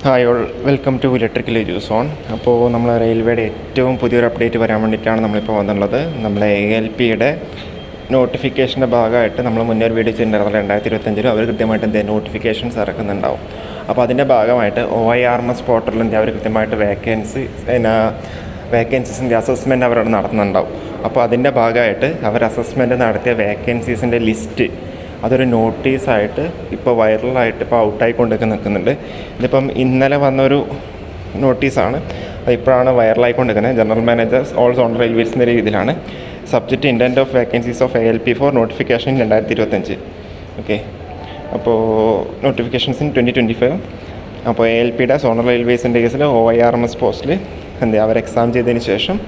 Hi all, welcome to electrical edus on. അപ്പോൾ നമ്മൾ റെയിൽവേയുടെ ഏറ്റവും പുതിയൊരു അപ്ഡേറ്റ് വരാൻ വേണ്ടിയിട്ടാണ് നമ്മളിപ്പോൾ വന്നിട്ടുള്ളത്. നമ്മളെ ALPയുടെ നോട്ടിഫിക്കേഷൻ്റെ ഭാഗമായിട്ട് നമ്മൾ മുന്നേ ഒരു വീഡിയോ ചെയ്തിട്ടുണ്ടായിരുന്നത് 2025 അവർ കൃത്യമായിട്ട് എന്തെങ്കിലും നോട്ടിഫിക്കേഷൻസ് ഇറക്കുന്നുണ്ടാവും. അപ്പോൾ അതിൻ്റെ ഭാഗമായിട്ട് OIRMS പോർട്ടലിൻ്റെ അവർ കൃത്യമായിട്ട് വേക്കൻസീസിൻ്റെ അസസ്മെൻറ്റ് അവരവിടെ നടത്തുന്നുണ്ടാവും. അപ്പോൾ അതിൻ്റെ ഭാഗമായിട്ട് അവർ അസസ്മെൻറ്റ് നടത്തിയ വേക്കൻസീസിൻ്റെ ലിസ്റ്റ് അതൊരു നോട്ടീസായിട്ട് ഇപ്പോൾ വൈറലായിട്ട് ഇപ്പോൾ ഔട്ടായിക്കൊണ്ടൊക്കെ നിൽക്കുന്നുണ്ട്. ഇതിപ്പം ഇന്നലെ വന്നൊരു നോട്ടീസാണ്, അതിപ്പോഴാണ് വൈറലായിക്കൊണ്ടിരിക്കുന്നത്. ജനറൽ മാനേജേഴ്സ് ഓൾ സോൺ റെയിൽവേസിൻ്റെ രീതിയിലാണ്. Subject intent of vacancies of ALP four notification 2025. Okay, അപ്പോൾ നോട്ടിഫിക്കേഷൻസ് 2025. അപ്പോൾ ALPയുടെ സോണൽ റെയിൽവേസിൻ്റെ കേസിൽ OIRMS പോസ്റ്റിൽ അവർ എക്സാം ചെയ്തതിന് ശേഷം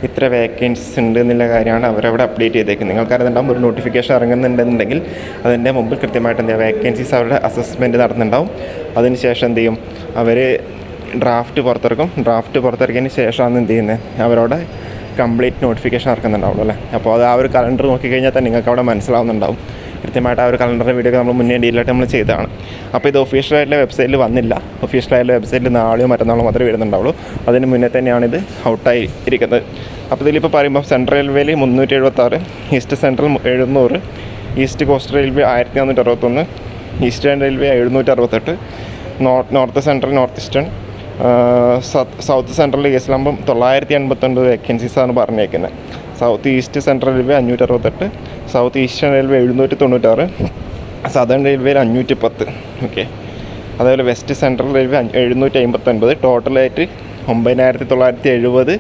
ഇത്ര വേക്കൻസീസ് ഉണ്ട് എന്നുള്ള കാര്യമാണ് അവരവിടെ അപ്ഡേറ്റ് ചെയ്തേക്കുന്നത്. നിങ്ങൾക്കറിയുന്നുണ്ടാവും, ഒരു നോട്ടിഫിക്കേഷൻ ഇറങ്ങുന്നുണ്ടെന്നുണ്ടെങ്കിൽ അതിൻ്റെ മുമ്പിൽ കൃത്യമായിട്ട് വേക്കൻസീസ് അവരുടെ അസസ്മെൻറ്റ് നടത്തുന്നുണ്ടാവും. അതിന് ശേഷം എന്ത് ചെയ്യും, അവർ ഡ്രാഫ്റ്റ് പുറത്തിറക്കിയതിന് ശേഷമാണ് എന്ത് ചെയ്യുന്നത്, അവരോട് കംപ്ലീറ്റ് നോട്ടിഫിക്കേഷൻ ഇറക്കുന്നുണ്ടാവുള്ളൂ അല്ലേ. അപ്പോൾ അത് ആ ഒരു കലണ്ടർ നോക്കിക്കഴിഞ്ഞാൽ തന്നെ നിങ്ങൾക്ക് അവിടെ മനസ്സിലാവുന്നുണ്ടാവും. കൃത്യമായിട്ട് ആ ഒരു കലണ്ടറിൻ്റെ വീഡിയോ ഒക്കെ നമ്മൾ മുന്നേ ഡീലായിട്ട് നമ്മൾ ചെയ്തതാണ്. അപ്പോൾ ഇത് ഒഫീഷ്യലായിട്ടുള്ള വെബ്സൈറ്റിൽ വന്നില്ല. ഒഫീഷ്യലായിട്ടുള്ള വെബ്സൈറ്റിൽ നാളെയോ മറ്റന്നാളോ മാത്രമേ വരുന്നുണ്ടാവുള്ളൂ. അതിന് മുന്നേ തന്നെയാണിത് ഔട്ടായി ഇരിക്കുന്നത്. അപ്പോൾ ഇതിലിപ്പോൾ പറയുമ്പോൾ സെൻട്രൽ റെയിൽവേയിൽ 376, east central 700, east coast railway 1461, eastern railway 768, north central north eastern, south central കേസിലാകുമ്പം 989 വേക്കൻസീസാണ് പറഞ്ഞേക്കുന്നത്. South east central railway 568, south eastern railway 796, southern റെയിൽവേയിൽ 510. ഓക്കെ, അതേപോലെ വെസ്റ്റ് സെൻട്രൽ റെയിൽവേ 759. ടോട്ടലായിട്ട് 9970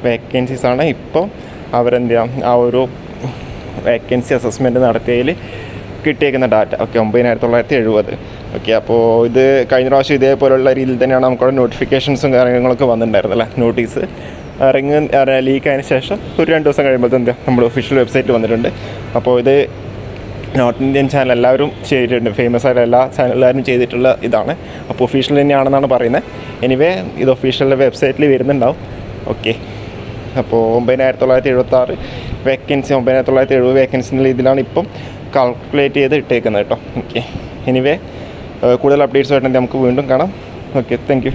വേക്കൻസീസാണ് ഇപ്പോൾ അവരെന്ത് ചെയ്യാം ആ ഒരു വേക്കൻസി അസസ്മെൻറ്റ് നടത്തിയതിൽ കിട്ടിയേക്കുന്ന ഡാറ്റ. ഓക്കെ, 9970. ഓക്കെ, അപ്പോൾ ഇത് കഴിഞ്ഞ പ്രാവശ്യം ഇതേപോലുള്ള രീതിയിൽ തന്നെയാണ് നമുക്കവിടെ നോട്ടിഫിക്കേഷൻസും കാര്യങ്ങളൊക്കെ വന്നിട്ടുണ്ടായിരുന്നു അല്ലേ. നോട്ടീസ് ലീക്ക് ആയതിനു ശേഷം ഒരു 2 ദിവസം കഴിയുമ്പോൾ എന്താ നമ്മൾ ഒഫീഷ്യൽ വെബ്സൈറ്റിൽ വന്നിട്ടുണ്ട്. അപ്പോൾ ഇത് നോർത്ത് ഇന്ത്യൻ ചാനൽ എല്ലാവരും ചെയ്തിട്ടുണ്ട്, ഫേമസ് ആയിട്ട് എല്ലാ ചാനലുകാരും ചെയ്തിട്ടുള്ള ഇതാണ്. അപ്പോൾ ഒഫീഷ്യൽ തന്നെയാണെന്നാണ് പറയുന്നത്. എനിവേ ഇത് ഒഫീഷ്യൽ വെബ്സൈറ്റിൽ വരുന്നുണ്ടാവും. ഓക്കെ, അപ്പോൾ 9976 വേക്കൻസി, 9970 വേക്കൻസിൻ്റെ ഇതിലാണ് ഇപ്പം കാൽക്കുലേറ്റ് ചെയ്ത് ഇട്ടേക്കുന്നത് കേട്ടോ. ഓക്കെ, എനിവേ കൂടുതൽ അപ്ഡേറ്റ്സുമായിട്ട് നമുക്ക് വീണ്ടും കാണാം. Okay, thank you.